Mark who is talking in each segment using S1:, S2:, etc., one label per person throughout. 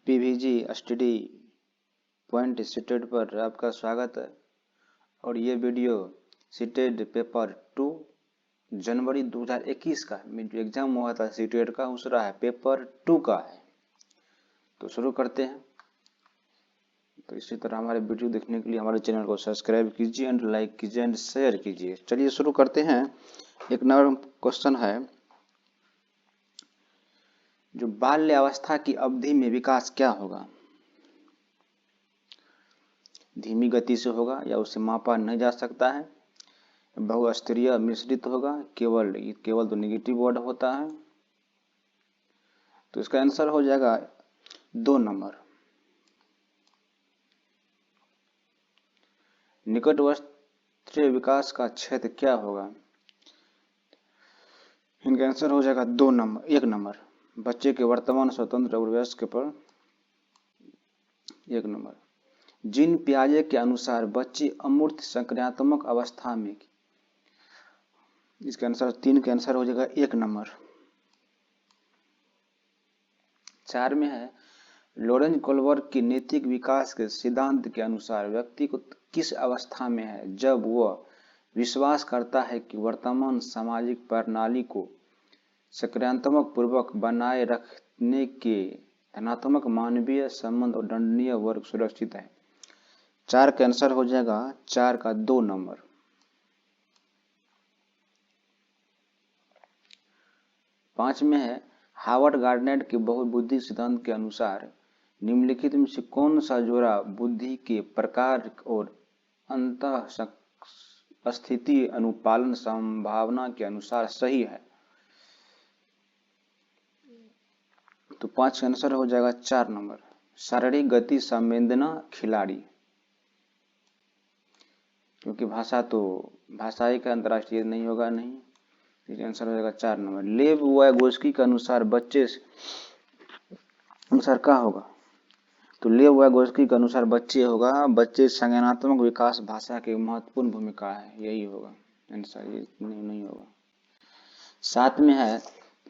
S1: पीवीजी study point CTET पर आपका स्वागत है। और ये वीडियो सीटेट पेपर 2 जनवरी 2021 का जो एग्जाम हुआ था सीटेट का उस रहा है पेपर 2 का है। तो शुरू करते हैं। तो इसी तरह हमारे वीडियो देखने के लिए हमारे चैनल को सब्सक्राइब कीजिए एंड लाइक कीजिए एंड शेयर कीजिए। चलिए शुरू करते हैं। एक नया क्वेश्चन है, जो बाल्यावस्था की अवधि में विकास क्या होगा? धीमी गति से होगा या उसे मापा नहीं जा सकता है, बहुस्तरीय मिश्रित होगा, केवल तो नेगेटिव वर्ड होता है। तो इसका आंसर हो जाएगा 2 नंबर। निकटवर्ती विकास का क्षेत्र क्या होगा? इनका आंसर हो जाएगा 1 नंबर। बच्चे के वर्तमान स्वतंत्र और वयस्क पर 1 नंबर। जीन पियाजे के अनुसार बच्चे अमूर्त संक्रियात्मक अवस्था में, इसका आंसर 3 का आंसर हो जाएगा 1 नंबर। 4 में है, लॉरेंज कोलबर्ग की नैतिक विकास के सिद्धांत के अनुसार व्यक्ति को किस अवस्था में है जब वह विश्वास करता है कि वर्तमान सामाजिक प्रणाली को सक्रियात्मक पूर्वक बनाए रखने के धनात्मक मानवीय संबंध और दंडनीय वर्ग सुरक्षित है। 4 का आंसर हो जाएगा 4 का 2 नंबर। 5 में है, हार्वर्ड गार्डनर के बहुबुद्धि सिद्धांत के अनुसार निम्नलिखित में से कौन सा जोड़ा बुद्धि के प्रकार और अंतःस्थिति अनुपालन संभावना के अनुसार सही है? तो 5 का आंसर हो जाएगा 4 नंबर। शारीरिक गति संवेदना खिलाड़ी, क्योंकि भाषा एक अंतर्राष्ट्रीय नहीं होगा, नहीं। इसका आंसर हो जाएगा 4 नंबर। लेव वाइगोस्की के अनुसार बच्चे अनुसार क्या होगा? तो लेव वाइगोस्की के अनुसार बच्चे संज्ञानात्मक विकास भाषा की महत्वपूर्ण भूमिका है, यही होगा आंसर, ये नहीं होगा। 7 में है,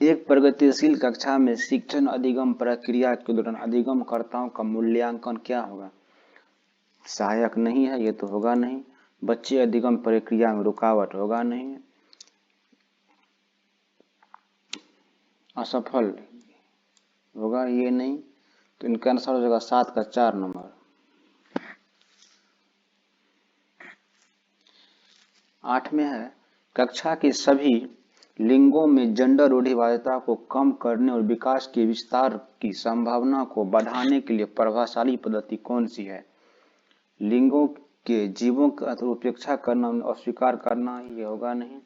S1: एक प्रगतिशील कक्षा में शिक्षण अधिगम प्रक्रिया के दौरान अधिगमकर्ताओं का मूल्यांकन क्या होगा? सहायक नहीं है, ये तो होगा नहीं। बच्चे अधिगम प्रक्रिया में रुकावट, होगा नहीं। असफल होगा, ये नहीं। तो इनका आंसर हो जाएगा 7 का 4 नंबर। 8 में है, कक्षा के सभी लिंगों में जेंडर रूढ़िवादिता को कम करने और विकास के विस्तार की संभावना को बढ़ाने के लिए प्रभावशाली पद्धति कौन सी है? लिंगों के जीवों का उपेक्षा करना, अस्वीकार करना, ये होगा नहीं।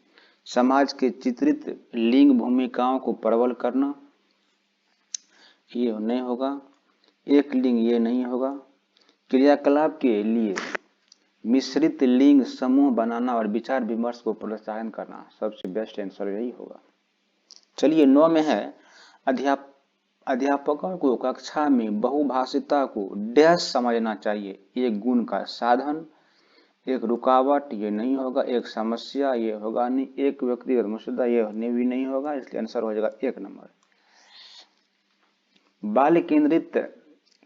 S1: समाज के चित्रित लिंग भूमिकाओं को प्रबल करना, ये नहीं होगा। एक लिंग, ये नहीं होगा। क्रियाकलाप के लिए मिश्रित लिंग समूह बनाना और विचार विमर्श को प्रोत्साहन करना, सबसे बेस्ट आंसर यही होगा। चलिए 9 में है, अध्यापकों को कक्षा में बहुभाषिता को डैश समझना चाहिए। एक गुण का साधन, एक रुकावट, ये नहीं होगा। एक समस्या, ये होगा नहीं। एक व्यक्तिगत मुद्दा, ये भी नहीं होगा। इसलिए आंसर हो जाएगा 1 नंबर। बाल केंद्रित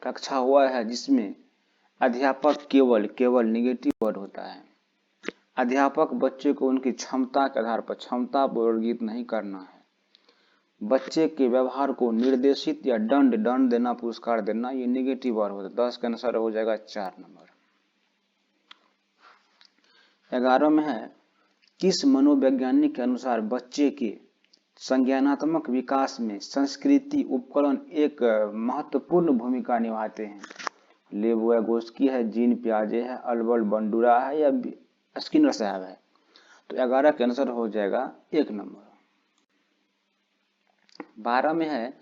S1: कक्षा हुआ है जिसमें अध्यापक केवल निगेटिव वर्ड होता है। अध्यापक बच्चे को उनकी क्षमता के आधार पर क्षमता वर्गीकृत नहीं करना है। बच्चे के व्यवहार को निर्देशित या दंड देना, पुरस्कार देना, ये निगेटिव वर्ड होता है। 10 का आंसर हो जाएगा 4 नंबर। 11 में है, किस मनोवैज्ञानिक के अनुसार बच्चे के संज्ञानात्मक विकास में संस्कृति उपकरण एक महत्वपूर्ण भूमिका निभाते हैं? लेव वाइगोस्की है, जीन पियाजे है, अल्बर्ट बंडूरा है या स्किनर साहब है? तो 11 का आंसर हो जाएगा 1 नंबर। 12 में है,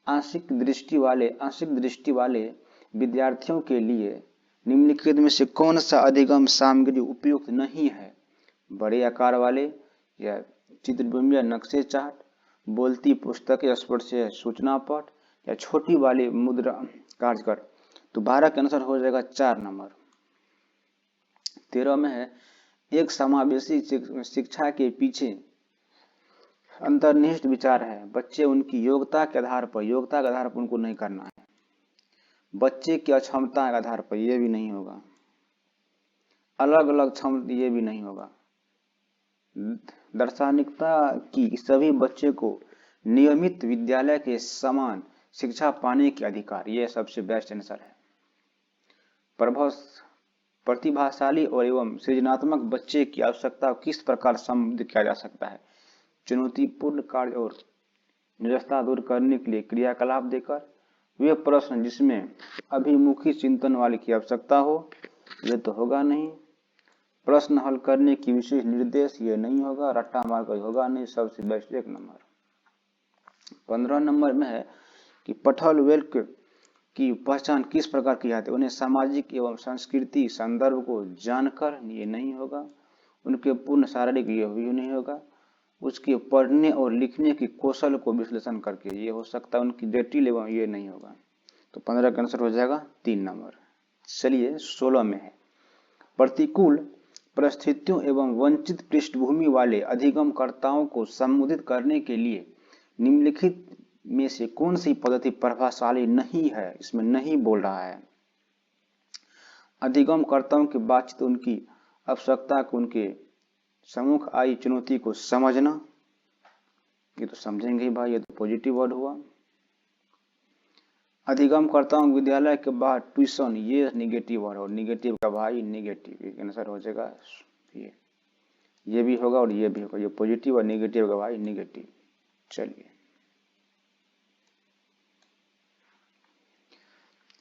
S1: आंशिक दृष्टि वाले विद्यार्थियों के लिए निम्नलिखित में से कौन सा अधिगम सामग्री उपयुक्त नहीं है? बड़े आकार वाले या चित्रबिंब या नक्शे चार्ट, बोलती पुस्तक या स्पर्शीय सूचना पट या छोटी वाली मुद्रा कार्यकर? तो 12 का आंसर हो जाएगा 4 नंबर। 13 में है, एक समावेशी शिक्षा के पीछे अंतर्निहित विचार है। बच्चे उनकी योग्यता के आधार पर उनको नहीं करना है। बच्चे की अक्षमता के आधार पर, ये भी नहीं होगा। अलग अलग क्षमता, ये भी नहीं होगा। दार्शनिकता की सभी बच्चे को नियमित विद्यालय के समान शिक्षा पाने के अधिकार, यह सबसे बेस्ट आंसर है। प्रतिभाशाली और एवं सृजनात्मक बच्चे की आवश्यकता किस प्रकार संबोधित किया जा सकता है? चुनौतीपूर्ण कार्य और निरस्ता दूर करने के लिए क्रियाकलाप देकर, वे प्रश्न जिसमें अभिमुखी चिंतन वाले की आवश्यकता हो, ये तो होगा नहीं। प्रश्न हल करने की विशेष निर्देश, ये नहीं होगा। रट्टा मार कर होगा नहीं। सबसे बेस्ट 1 नंबर। 15 नंबर में है कि पटल वर्ग की पहचान किस प्रकार की जाती है? उन्हें सामाजिक एवं संस्कृति संदर्भ को जानकर, ये नहीं होगा। उनके पूर्ण शारीरिक, ये भी नहीं होगा। उसके पढ़ने और लिखने के कौशल को विश्लेषण करके, ये हो सकता है। उनकी जटिल एवं, ये नहीं होगा। तो 15 का आंसर हो जाएगा 3 नंबर। चलिए 16 में है, प्रतिकूल परिस्थितियों एवं वंचित पृष्ठभूमि वाले अधिगमकर्ताओं को संबोधित करने के लिए निम्नलिखित में से कौन सी पद्धति प्रभावशाली नहीं है? इसमें नहीं बोल रहा है। अधिगमकर्ताओं की बातचीत, उनकी आवश्यकता को, उनके सम्मुख आई चुनौती को समझना, ये तो समझेंगे ही भाई, ये तो पॉजिटिव वर्ड हुआ। अधिगमकर्ताओं विद्यालय के बाद ट्यूशन, ये निगेटिव वर्ड, और निगेटिव का भाई निगेटिव, आंसर हो जाएगा ये भी होगा और ये भी होगा। ये पॉजिटिव और निगेटिव का भाई निगेटिव। चलिए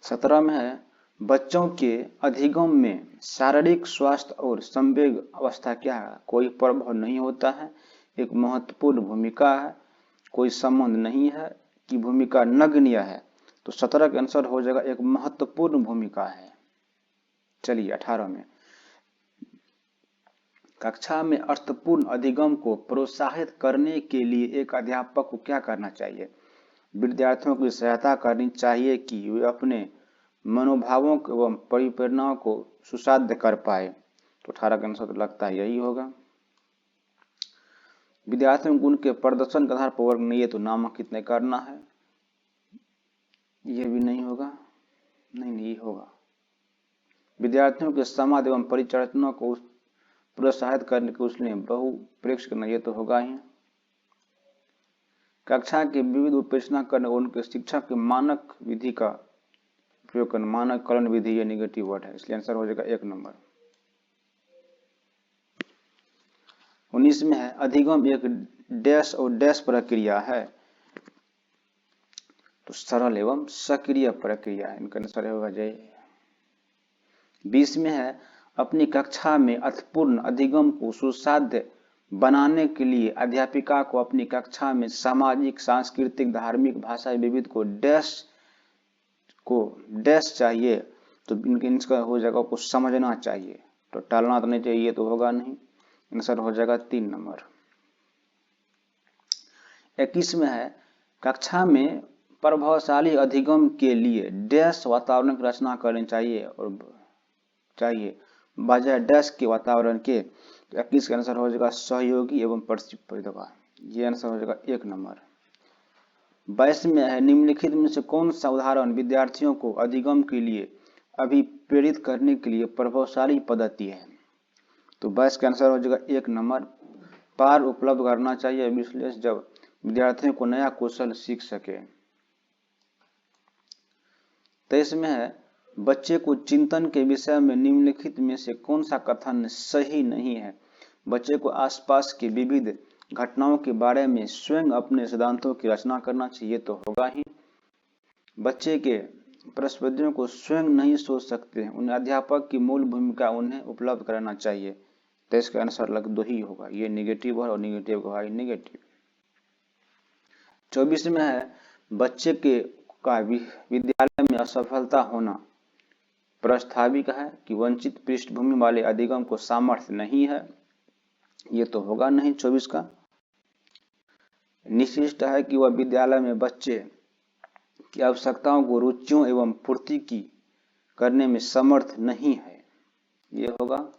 S1: 17 में है, बच्चों के अधिगम में शारीरिक स्वास्थ्य और संवेग अवस्था क्या है? कोई प्रभाव नहीं होता है, एक महत्वपूर्ण भूमिका है, कोई संबंध नहीं है कि भूमिका नगण्य है। तो 17 का आंसर हो जाएगा एक महत्वपूर्ण भूमिका है। चलिए 18 में, कक्षा में अर्थपूर्ण अधिगम को प्रोत्साहित करने के लिए एक अध्यापक को क्या करना चाहिए? विद्यार्थियों की सहायता करनी चाहिए कि वे अपने मनोभावों एवं परिप्रेरणाओं को सुसाध्य कर पाए। तो 18 का आंसर तो लगता है यही होगा। विद्यार्थियों को उनके प्रदर्शन के आधार पर वर्ग नहीं है, तो नामांकित नहीं करना है, ये भी नहीं होगा। नहीं होगा। विद्यार्थियों के समाज एवं परिचालना को प्रोत्साहित करने के उसने बहुप्रेक्ष करना, ये तो होगा ही। कक्षा के विविध उपदेशना करने और उनके शिक्षा के मानक विधि का प्रयोग करना, मानककरण विधि, ये निगेटिव वर्ड है, इसलिए आंसर हो जाएगा 1 नंबर। 19 में है, अधिगम एक डैश और डैश प्रक्रिया है। तो सरल एवं सक्रिय प्रक्रिया है, इनका आंसर होगा जय। 20 में है, अपनी कक्षा में अर्थपूर्ण अधिगम को सुसाध्य बनाने के लिए अध्यापिका को अपनी कक्षा में सामाजिक, सांस्कृतिक, धार्मिक, भाषा विविध को डैश चाहिए। तो इनका हो जाएगा को समझना चाहिए, तो टालना तो नहीं चाहिए, तो होगा नहीं। आंसर हो जाएगा 3 नंबर। 21 में है, कक्षा में प्रभावशाली अधिगम के लिए डैश वातावरण की रचना करनी चाहिए और चाहिए बजाय डैश के वातावरण के। 21 का आंसर हो जाएगा सहयोगी एवं प्रतिभा, ये आंसर हो जाएगा 1 नंबर। 22 में है, निम्नलिखित में से कौन सा उदाहरण विद्यार्थियों को अधिगम के लिए अभिप्रेरित करने के लिए प्रभावशाली पद्धति है? तो 22 का आंसर हो जाएगा 1 नंबर। पार उपलब्ध करना चाहिए विश्लेष, जब विद्यार्थियों को नया कौशल सीख सके। 23 में है, बच्चे को चिंतन के विषय में निम्नलिखित में से कौन सा कथन सही नहीं है? बच्चे को आसपास के विविध घटनाओं के बारे में स्वयं अपने सिद्धांतों की रचना करना चाहिए, तो होगा ही। बच्चे के प्रश्नों को स्वयं नहीं सोच सकते, उन्हें अध्यापक की मूल भूमिका उन्हें उपलब्ध कराना चाहिए। तो इसका आंसर लग दो ही होगा, ये निगेटिव है और निगेटिव का भाई निगेटिव। 24 में है, बच्चे का विद्यालय में असफलता होना प्रस्ताविक है कि वंचित पृष्ठभूमि वाले अधिगम को सामर्थ्य नहीं है, ये तो होगा नहीं। 24 का निश्चित है कि वह विद्यालय में बच्चे की आवश्यकताओं को रुचियों एवं पूर्ति की करने में समर्थ नहीं है, ये होगा,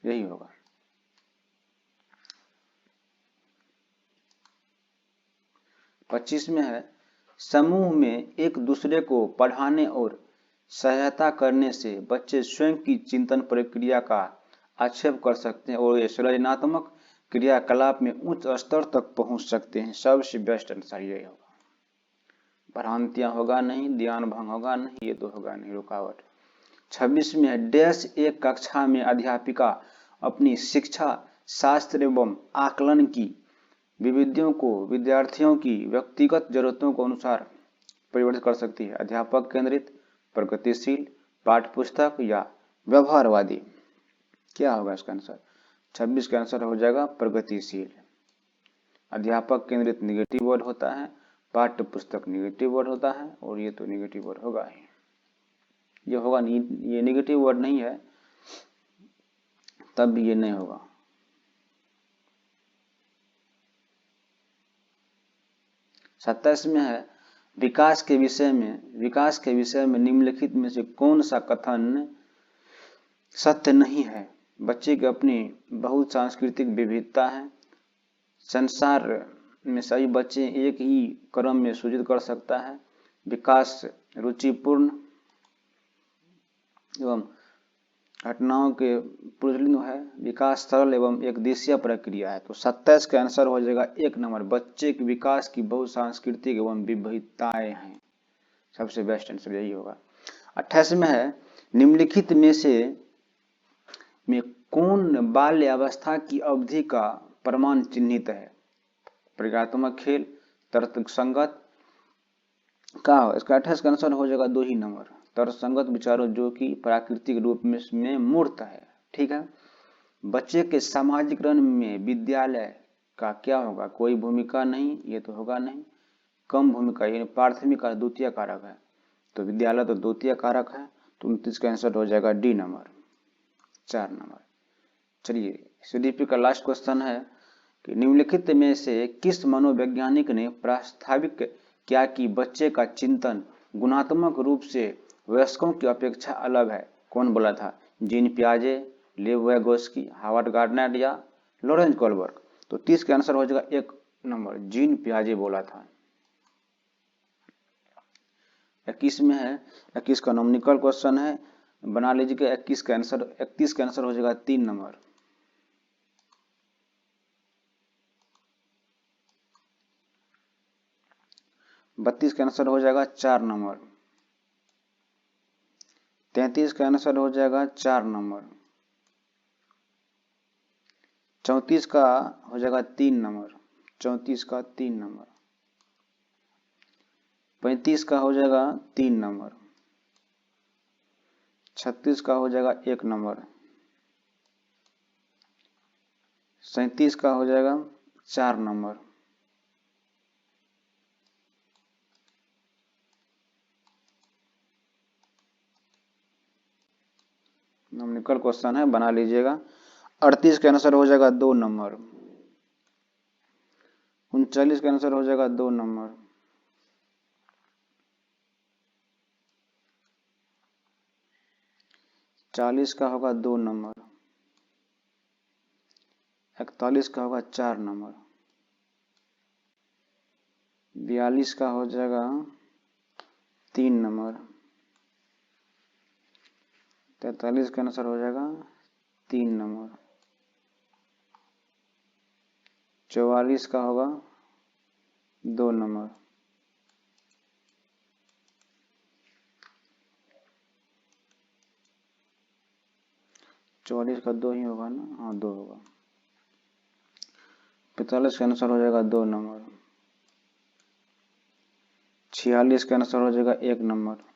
S1: यही होगा। 25 में है, समूह में एक दूसरे को पढ़ाने और सहायता करने से बच्चे स्वयं की चिंतन प्रक्रिया का आक्षेप कर सकते हैं और ये सृजनात्मक क्रियाकलाप में उच्च स्तर तक पहुंच सकते हैं। सबसे बेस्ट आंसर यही होगा। भ्रांतियां होगा नहीं, ध्यान भंग होगा नहीं, ये तो होगा नहीं रुकावट। 26 में है, डैश एक कक्षा में अध्यापिका अपनी शिक्षा शास्त्र एवं आकलन की विविधियों को विद्यार्थियों की व्यक्तिगत जरूरतों के अनुसार परिवर्तित कर सकती है। अध्यापक केंद्रित, प्रगतिशील, पाठ्यपुस्तक या व्यवहारवादी। क्या होगा इसका आंसर? 26 का आंसर हो जाएगा प्रगतिशील। अध्यापक केंद्रित निगेटिव वर्ड होता है, पाठ्य पुस्तक निगेटिव वर्ड होता है और ये तो निगेटिव वर्ड होगा ही। ये होगा नहीं, ये निगेटिव वर्ड नहीं है तब भी ये नहीं होगा। सत्ताईस में है, विकास के विषय में निम्नलिखित में से कौन सा कथन सत्य नहीं है? बच्चे की अपनी बहुत सांस्कृतिक विविधता है, संसार में सभी बच्चे एक ही क्रम में सूचित कर सकता है, विकास रुचिपूर्ण एवं घटनाओं के प्रचलित है, विकास सरल एवं एक दिशा प्रक्रिया है। तो 27 का आंसर हो जाएगा 1 नंबर, बच्चे के विकास की बहुत सांस्कृतिक एवं विविधताएं हैं। सबसे बेस्ट आंसर यही होगा। 28 में है, निम्नलिखित में से कौन बाल्य अवस्था की अवधि का प्रमाण चिन्हित है? प्रयोगात्मक खेल, तर्कसंगत का हो? इसका 28 का आंसर हो जाएगा 2 ही नंबर, तर्कसंगत विचारों जो कि प्राकृतिक रूप में मूर्त है। ठीक है। बच्चे के सामाजिकरण में विद्यालय का क्या होगा? कोई भूमिका नहीं, ये तो होगा नहीं। कम भूमिका, यानी प्राथमिक और द्वितीय कारक है, तो विद्यालय तो द्वितीय कारक है, तो 29 का आंसर हो जाएगा डी नंबर, 4 नंबर। चलिए सीडीपी का लास्ट क्वेश्चन है कि निम्नलिखित में से किस मनोवैज्ञानिक ने प्रस्तावित किया कि बच्चे का चिंतन गुणात्मक रूप से वयस्कों की अपेक्षा अलग है? कौन बोला था? जीन पियाजे, लेव वैगोस्की, हार्वर्ड गार्डनर या लॉरेंस गोल्डबर्ग? तो 30 का आंसर हो जाएगा 1 नंबर, जीन पियाजे बोला था। 21 में है, 21 का नॉमिकल क्वेश्चन है, बना लीजिएगा। 31 का आंसर हो जाएगा 3 नंबर। बत्तीस का आंसर हो जाएगा 4 नंबर। 33 का आंसर हो जाएगा 4 नंबर। 34 का हो जाएगा 3 नंबर, 34 का 3 नंबर। 35 का हो जाएगा 3 नंबर। 36 का हो जाएगा 1 नंबर। 37 का हो जाएगा 4 नंबर। नॉमिकल क्वेश्चन है, बना लीजिएगा। 38 का आंसर हो जाएगा 2 नंबर। 39 का आंसर हो जाएगा 2 नंबर। 40 का होगा 2 नंबर। 41 का होगा 4 नंबर। 42 का हो जाएगा 3 नंबर। 43 का आंसर हो जाएगा 3 नंबर। 44 का होगा 2 नंबर। 44 का 2 ही होगा ना? हाँ 2 होगा। 45 का आंसर हो जाएगा 2 नंबर। 46 का आंसर हो जाएगा 1 नंबर।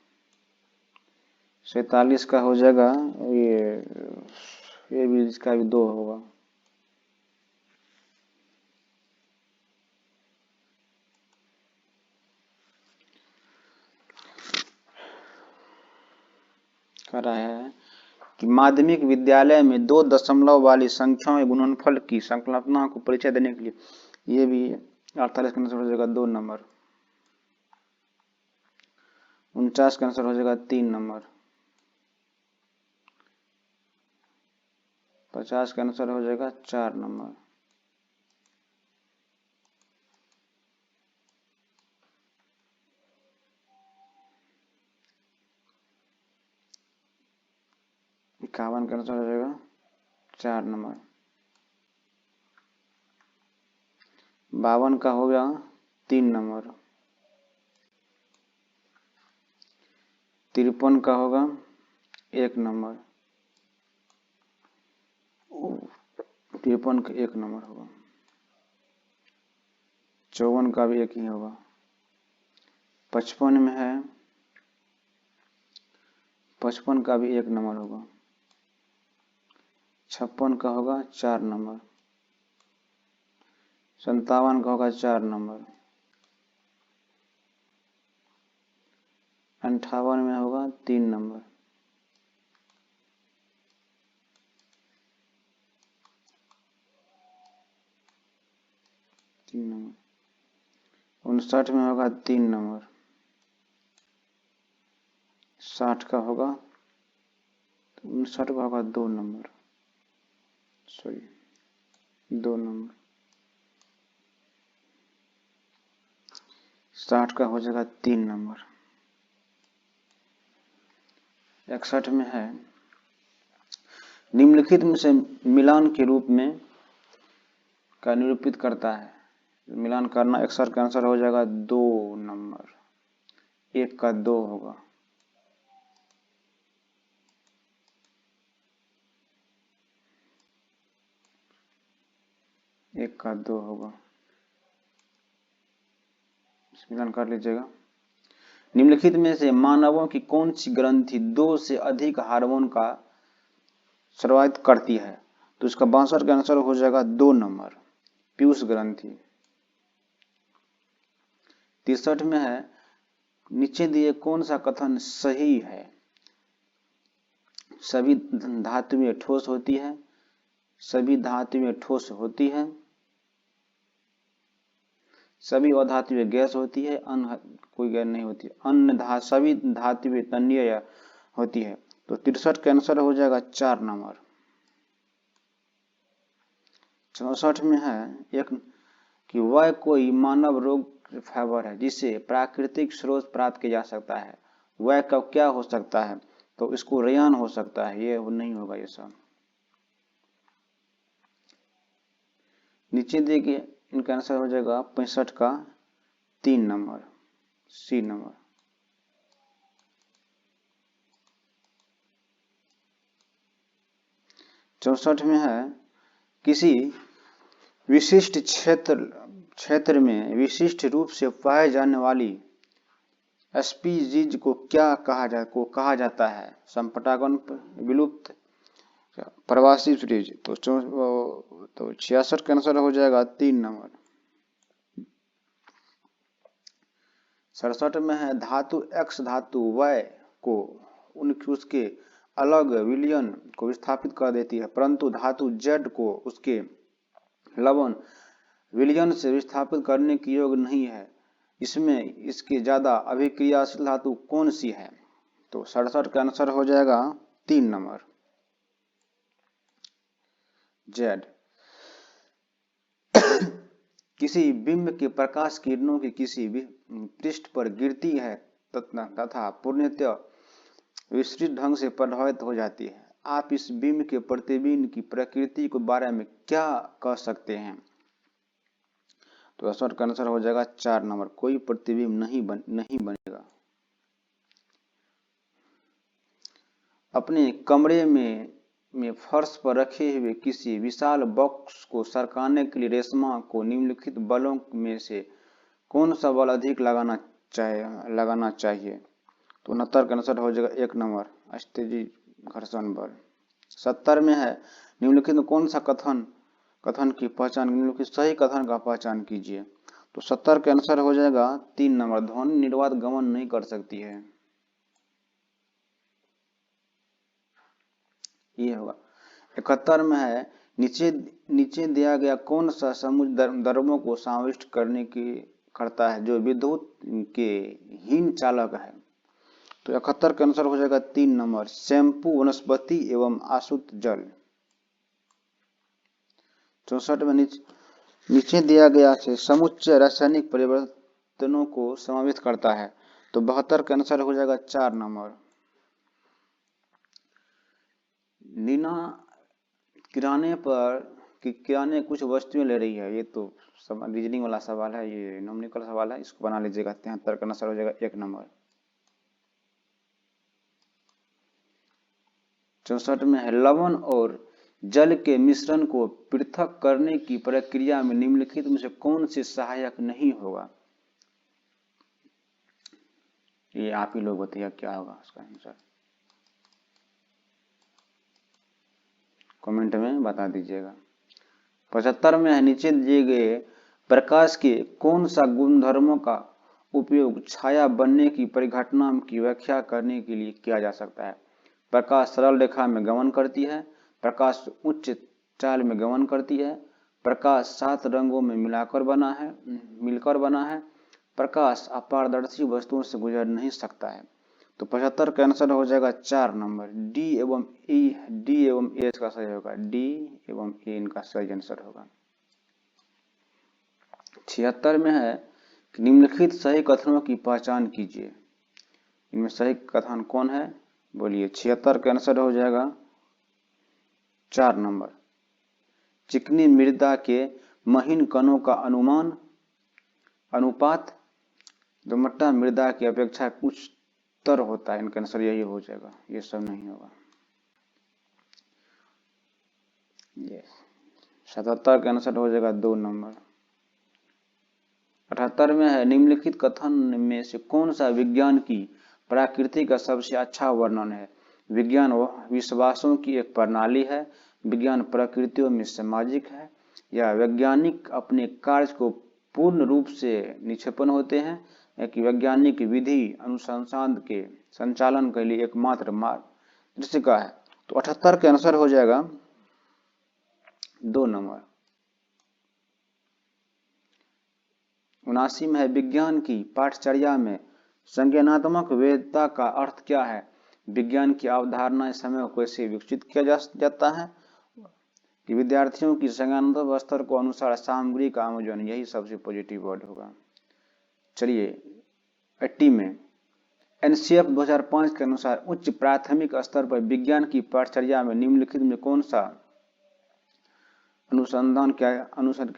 S1: 47 का हो जाएगा ये भी, इसका भी 2 होगा। कर रहा है कि माध्यमिक विद्यालय में 2 दशमलव वाली संख्याओं में गुणनफल की संकल्पना को परिचय देने के लिए, ये भी 48 का आंसर हो जाएगा 2 नंबर। 49 का आंसर हो जाएगा 3 नंबर। 50 का आंसर हो जाएगा 4 नंबर। 51 का आंसर हो जाएगा 4 नंबर। 52 का हो गया 3 नंबर। 53 का होगा 1 नंबर। 53 का 1 नंबर होगा। 54 का भी 1 ही होगा। 55 में है, 55 का भी 1 नंबर होगा। 56 का होगा 4 नंबर। 57 का होगा 4 नंबर। 58 में होगा 3 नंबर। 3 नंबर। 59 में होगा 3 नंबर। 60 का होगा, 59 का होगा 2 नंबर, सॉरी 2 नंबर। 60 का हो जाएगा 3 नंबर। 61 में है, निम्नलिखित में से मिलान के रूप में का निरूपित करता है। मिलान करना 61 का आंसर हो जाएगा 2 नंबर। 1 का 2 होगा। एक का 2 होगा। मिलान कर लीजिएगा। निम्नलिखित में से मानवों की कौन सी ग्रंथि 2 से अधिक हार्मोन का स्रावित करती है? तो इसका 62 का आंसर हो जाएगा 2 नंबर, पीयूष ग्रंथि। 63 में है, नीचे दिए कौन सा कथन सही है? सभी धातुएं ठोस होती है, सभी धातुएं ठोस होती है, सभी अधातुएं गैस होती है, अन्य कोई गैस नहीं होती, सभी धातुएं तन्यय होती है। तो 63 का आंसर हो जाएगा 4 नंबर। 64 में है, एक कि वह कोई मानव रोग फाइबर है जिसे प्राकृतिक स्रोत प्राप्त किया जा सकता है। वह कब क्या हो सकता है? तो इसको रेयान हो सकता है, ये नहीं होगा ये सब। नीचे देखिए, इनका आंसर हो जाएगा 65 का 3 नंबर, सी नंबर। 64 में है, किसी विशिष्ट क्षेत्र में विशिष्ट रूप से पाए जाने वाली स्पीशीज को क्या कहा जाता है? संपटागन, विलुप्त, प्रवासी सीरीज। तो 66 का आंसर हो जाएगा 3 नंबर। 67 में है, धातु एक्स धातु वाई को उसके अलग विलयन को विस्थापित कर देती है, परंतु धातु जेड को उसके लवण विलयन से विस्थापित करने की योग्य नहीं है। इसमें इसके ज्यादा अभिक्रियाशील धातु कौन सी है? तो 67 का आंसर हो जाएगा 3 नंबर, जेड। किसी बिंब के प्रकाश किरणों की किसी भी पृष्ठ पर गिरती है तथा पूर्णतः विस्तृत ढंग से प्रभावित हो जाती है। आप इस बिंब के प्रतिबिंब की प्रकृति के बारे में क्या कह सकते हैं? तो आंसर का आंसर हो जाएगा 4 नंबर, कोई प्रतिबिंब नहीं बनेगा। अपने कमरे में फर्श पर रखे हुए किसी विशाल बॉक्स को सरकाने के लिए रेशमा को निम्नलिखित बलों में से कौन सा बल अधिक लगाना चाहिए? तो 69 का आंसर हो जाएगा 1 नंबर, अस्थिज घर्षण बल। 70 में है, निम्नलिखित में कौन सा कथन की पहचान, निम्नलिखित सही कथन का पहचान कीजिए। तो 70 का आंसर हो जाएगा 3 नंबर, ध्वनि निर्वात गमन नहीं कर सकती है, ये होगा। 71 में है, नीचे दिया गया कौन सा समूह द्रव्यों को समाविष्ट करता है जो विद्युत के हीन चालक है? तो 71 का आंसर हो जाएगा 3 नंबर, शैम्पू, वनस्पति एवं आसुत जल। 64 में नीचे दिया गया से समुच्चय रासायनिक परिवर्तनों को समाविष्ट करता है। तो 72 का आंसर हो जाएगा 4 नंबर, नीना किराने पर कि किराने कुछ वस्तुएं ले रही है, ये तो रीजनिंग वाला सवाल है, ये न्यूमेरिकल सवाल है, इसको बना लीजिएगा। 73 का आंसर हो जाएगा 1 नंबर। 64 में है लवण और जल के मिश्रण को पृथक करने की प्रक्रिया में निम्नलिखित में से कौन से सहायक नहीं होगा। ये आप ही लोग बताइए क्या होगा उसका आंसर, कमेंट में बता दीजिएगा। 75 में है नीचे दिए गए प्रकाश के कौन सा गुणधर्मों का उपयोग छाया बनने की परिघटना की व्याख्या करने के लिए किया जा सकता है। प्रकाश सरल रेखा में गमन करती है, प्रकाश उच्च चाल में गमन करती है, प्रकाश 7 रंगों में मिलकर बना है, प्रकाश अपारदर्शी वस्तुओं से गुजर नहीं सकता है। तो 75 का आंसर हो जाएगा 4 नंबर। डी एवं ए इसका सही होगा, डी एवं ए इनका सही आंसर होगा। 76 में है कि निम्नलिखित सही कथनों की पहचान कीजिए। इनमें सही कथन कौन है बोलिए। 76 का आंसर हो जाएगा 4 नंबर। चिकनी मृदा के महीन कणों का अनुपात दोमट्टा मृदा की अपेक्षा उच्चतर होता है। इनका आंसर यही हो जाएगा, ये सब नहीं होगा। ये 77 का आंसर हो जाएगा 2 नंबर। 78 में है निम्नलिखित कथन में से कौन सा विज्ञान की प्रकृति का सबसे अच्छा वर्णन है। विज्ञान विश्वासों की एक प्रणाली है, विज्ञान प्रकृतियों में सामाजिक है, या वैज्ञानिक अपने कार्य को पूर्ण रूप से निक्षेपण होते हैं, या कि वैज्ञानिक विधि अनुसंधान के संचालन के लिए एकमात्र मार्ग का है। तो 78 का आंसर हो जाएगा 2 नंबर। 79 में है विज्ञान की पाठचर्या में संज्ञानात्मक वेधता का अर्थ क्या है। विज्ञान की अवधारणा इस समय को कैसे विकसित किया जाता है कि विद्यार्थियों की संज्ञानात्मक स्तर को अनुसार सामग्री का आयोजन, यही सबसे पॉजिटिव वर्ड होगा। चलिए 80 में एनसीएफ 2005 के अनुसार उच्च प्राथमिक स्तर पर विज्ञान की पाठचर्या में निम्नलिखित में कौन सा अनुसंधान किया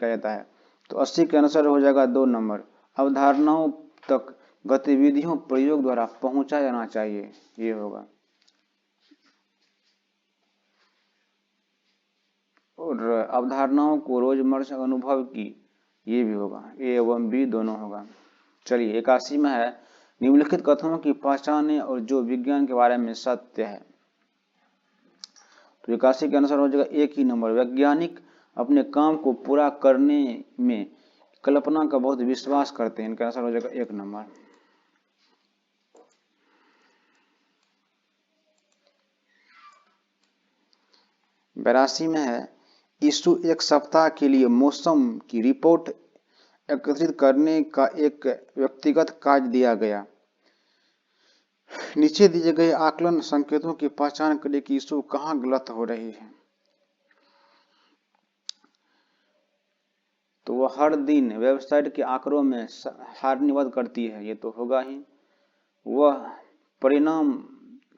S1: जाता है। तो 80 का आंसर हो जाएगा 2 नंबर। अवधारणाओं तक गतिविधियों प्रयोग द्वारा पहुंचा जाना चाहिए, ये होगा। और अवधारणाओं को रोजमर्रा अनुभव की, ये भी होगा, ए एवं बी दोनों होगा। चलिए 81 में है निम्नलिखित कथनों की पहचान और जो विज्ञान के बारे में सत्य है। तो 81 का आंसर हो जाएगा 1 ही नंबर। वैज्ञानिक अपने काम को पूरा करने में कल्पना का बहुत विश्वास करते हैं। इनका आंसर हो जाएगा 1 नंबर। बेरासी में है यीशु एक सप्ताह के लिए मौसम की रिपोर्ट एकत्रित करने का एक व्यक्तिगत कार्य दिया गया। नीचे दिए गए आकलन संकेतों की पहचान करें कि यीशु कहाँ गलत हो रही है। तो वह हर दिन वेबसाइट के आंकड़ों में हानिवाद करती है, ये तो होगा ही। वह परिणाम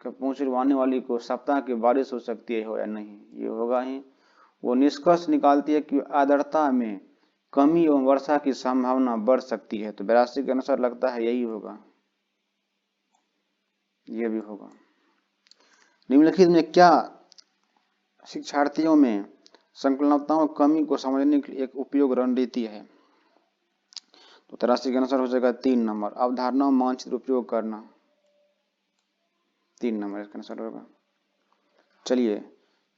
S1: पहुंचवाने वाली को सप्ताह की बारिश हो सकती है हो या नहीं, ये होगा ही। वो निष्कर्ष निकालती है कि आर्द्रता में कमी एवं वर्षा की संभावना बढ़ सकती है। तो 82 के अनुसार लगता है यही होगा, ये भी होगा। निम्नलिखित में क्या शिक्षार्थियों में संकल्पनाओं कमी को समझने के लिए एक उपयोग रणनीति है। तो 83 का आंसर हो जाएगा 3 नंबर। अवधारणा मानचित्र उपयोग करना, 3 नंबर इसका आंसर होगा। चलिए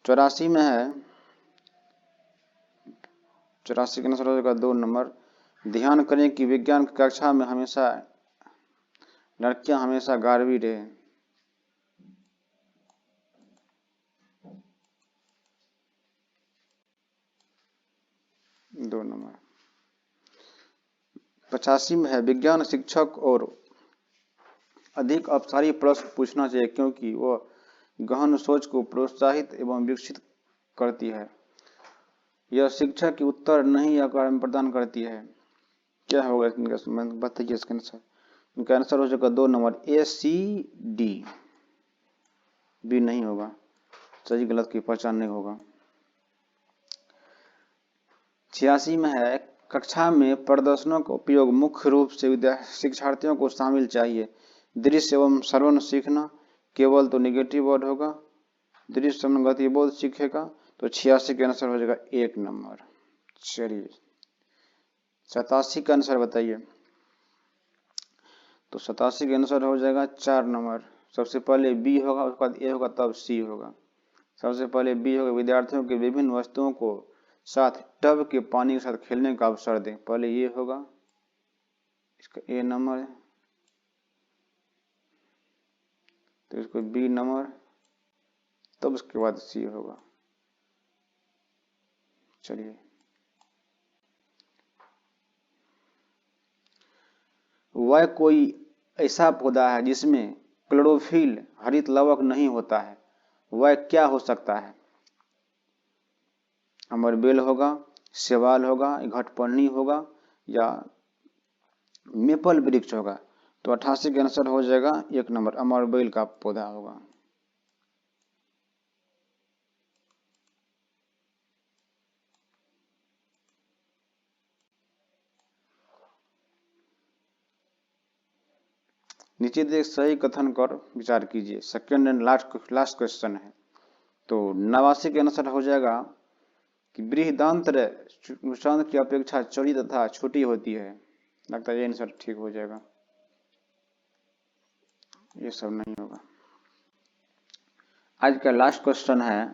S1: 84 में है, 84 का आंसर हो जाएगा 2 नंबर। ध्यान करें कि विज्ञान की कक्षा में हमेशा लड़कियां हमेशा गारवी रहे। दो नंबर। 85 में है विज्ञान शिक्षक और अधिक अपसारी प्रश्न पूछना चाहिए क्योंकि वह गहन सोच को प्रोत्साहित एवं विकसित करती है। यह शिक्षा की उत्तर नहीं आकार में प्रदान करती है। क्या होगा इनका, बताइए इसका आंसर। इनका आंसर हो जाएगा 2 नंबर, ए सी डी, बी नहीं होगा। सही गलत की पहचान नहीं होगा। 86 में है, कक्षा में प्रदर्शनों का उपयोग मुख्य रूप से शिक्षार्थियों को शामिल चाहिए। दृश्य एवं श्रवण सीखना, केवल तो निगेटिव वर्ड होगा। दृश्य श्रवण गतिबोध सीखेगा, तो 86 का आंसर हो जाएगा 1 नंबर। चलिए 87 का आंसर बताइए। तो 87 का आंसर हो जाएगा 4 नंबर। सबसे पहले बी होगा, उसके बाद ए होगा, तब सी होगा। सबसे पहले बी होगा, विद्यार्थियों के विभिन्न वस्तुओं को साथ टब के पानी के साथ खेलने का अवसर दें। पहले ये होगा, इसका ए नंबर है, तो इसको बी नंबर, तब उसके बाद सी होगा। चलिए वह कोई ऐसा पौधा है जिसमें क्लोरोफिल हरित लवक नहीं होता है, वह क्या हो सकता है? अमरबेल होगा, सेवाल होगा, घटपर्णी होगा, या मेपल वृक्ष होगा। तो 88 का आंसर हो जाएगा 1 नंबर, अमरबेल का पौधा होगा। नीचे दिए सही कथन कर विचार कीजिए। सेकंड एंड लास्ट क्वेश्चन है। तो 89 का आंसर हो जाएगा कि बृहदान्त्र की अपेक्षा चौड़ी तथा छोटी होती है। लगता है ये आंसर ठीक हो जाएगा, ये सब नहीं होगा। आज का लास्ट क्वेश्चन है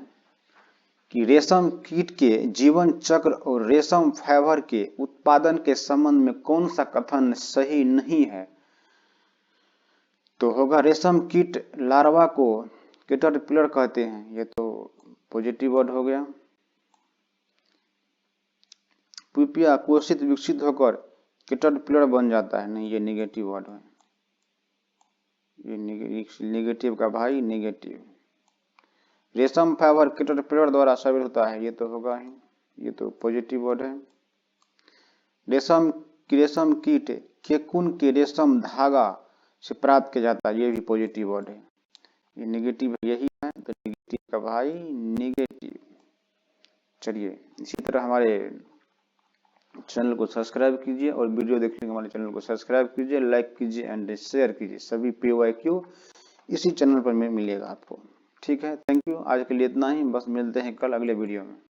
S1: कि रेशम कीट के जीवन चक्र और रेशम फाइबर के उत्पादन के संबंध में कौन सा कथन सही नहीं है? तो होगा रेशम कीट लार्वा को कैटरपिलर कहते हैं, ये तो पॉजिटिव वर्ड हो गया। पुपिया कोशित विकसित होकर कैटरपिलर बन जाता है, नहीं ये निगेटिव वर्ड है, ये निगेटिव का भाई निगेटिव। रेशम फाइबर कैटरपिलर द्वारा स्रावित होता है, ये तो होगा ही, ये तो पॉजिटिव वर्ड है। रेशम कीट केकुन के रेशम धागा से प्राप्त किया जाता है, ये भी पॉजिटिव वर्ड है। ये निगेटिव यही है, तो निगेटिव का भाई निगेटिव। चलिए इसी तरह हमारे चैनल को सब्सक्राइब कीजिए और वीडियो देखने के हमारे चैनल को सब्सक्राइब कीजिए, लाइक कीजिए एंड शेयर कीजिए। सभी PYQ इसी चैनल पर मिलेगा आपको। ठीक है, थैंक यू। आज के लिए इतना ही, बस मिलते हैं कल अगले वीडियो में।